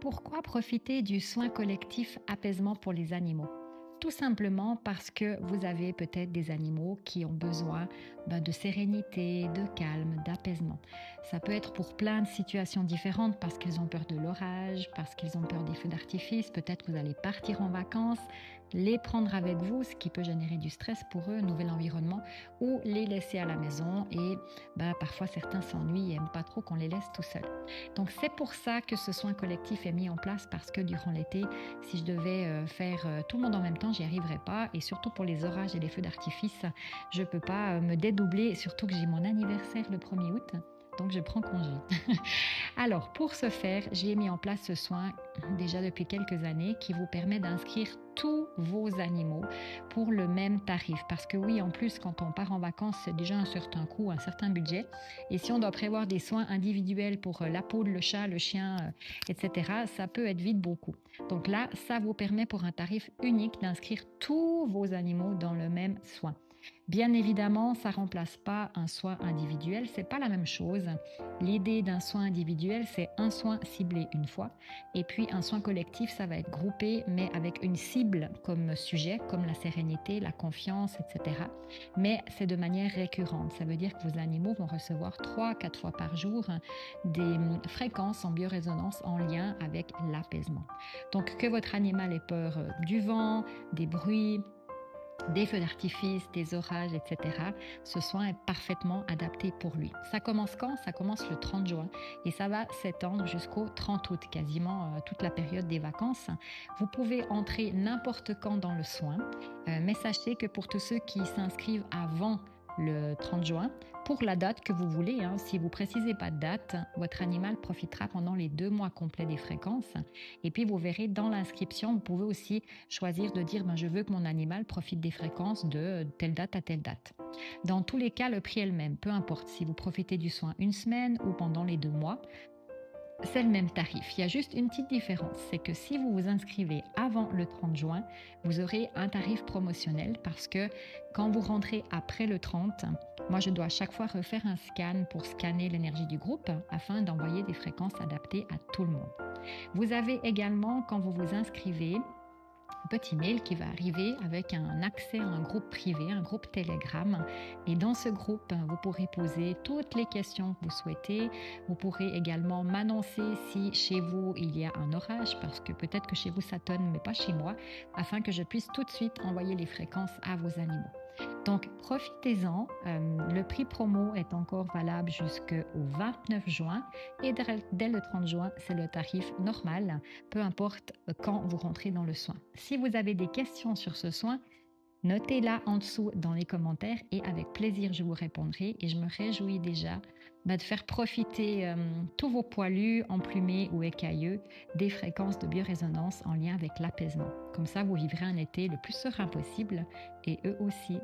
Pourquoi profiter du soin collectif apaisement pour les animaux? Tout simplement parce que vous avez peut-être des animaux qui ont besoin de sérénité, de calme, d'apaisement. Ça peut être pour plein de situations différentes parce qu'ils ont peur de l'orage, parce qu'ils ont peur des feux d'artifice. Peut-être que vous allez partir en vacances, les prendre avec vous, ce qui peut générer du stress pour eux, un nouvel environnement, ou les laisser à la maison. Et parfois, certains s'ennuient et n'aiment pas trop qu'on les laisse tout seuls. Donc, c'est pour ça que ce soin collectif est mis en place parce que durant l'été, si je devais faire tout le monde en même temps, j'y arriverais pas. Et surtout pour les orages et les feux d'artifice, je peux pas me dédoubler, surtout que j'ai mon anniversaire le 1er août. Donc, je prends congé. Alors, pour ce faire, j'ai mis en place ce soin déjà depuis quelques années qui vous permet d'inscrire tous vos animaux pour le même tarif. Parce que oui, en plus, quand on part en vacances, c'est déjà un certain coût, un certain budget. Et si on doit prévoir des soins individuels pour la peau, le chat, le chien, etc., ça peut être vite beaucoup. Donc là, ça vous permet pour un tarif unique d'inscrire tous vos animaux dans le même soin. Bien évidemment, ça remplace pas un soin individuel, c'est pas la même chose. L'idée d'un soin individuel, c'est un soin ciblé une fois, et puis un soin collectif, ça va être groupé, mais avec une cible comme sujet, comme la sérénité, la confiance, etc. Mais c'est de manière récurrente. Ça veut dire que vos animaux vont recevoir 3 à 4 fois par jour des fréquences en biorésonance en lien avec l'apaisement. Donc que votre animal ait peur du vent, des bruits, des feux d'artifice, des orages, etc. Ce soin est parfaitement adapté pour lui. Ça commence quand? Ça commence le 30 juin et ça va s'étendre jusqu'au 30 août, quasiment toute la période des vacances. Vous pouvez entrer n'importe quand dans le soin, mais sachez que pour tous ceux qui s'inscrivent avant le 30 juin, pour la date que vous voulez, si vous précisez pas de date, votre animal profitera pendant les 2 mois complets des fréquences. Et puis vous verrez dans l'inscription, vous pouvez aussi choisir de dire je veux que mon animal profite des fréquences de telle date à telle date. Dans tous les cas, le prix est le même, peu importe si vous profitez du soin une semaine ou pendant les 2 mois. C'est le même tarif. Il y a juste une petite différence, c'est que si vous vous inscrivez avant le 30 juin, vous aurez un tarif promotionnel parce que quand vous rentrez après le 30, moi je dois à chaque fois refaire un scan pour scanner l'énergie du groupe afin d'envoyer des fréquences adaptées à tout le monde. Vous avez également, quand vous vous inscrivez, un petit mail qui va arriver avec un accès à un groupe privé, un groupe Telegram. Et dans ce groupe, vous pourrez poser toutes les questions que vous souhaitez. Vous pourrez également m'annoncer si chez vous il y a un orage, parce que peut-être que chez vous ça tonne, mais pas chez moi, afin que je puisse tout de suite envoyer les fréquences à vos animaux. Donc profitez-en, le prix promo est encore valable jusqu'au 29 juin et dès le 30 juin, c'est le tarif normal, peu importe quand vous rentrez dans le soin. Si vous avez des questions sur ce soin, notez-la en dessous dans les commentaires et avec plaisir je vous répondrai et je me réjouis déjà de faire profiter tous vos poilus, emplumés ou écailleux des fréquences de biorésonance en lien avec l'apaisement. Comme ça, vous vivrez un été le plus serein possible et eux aussi.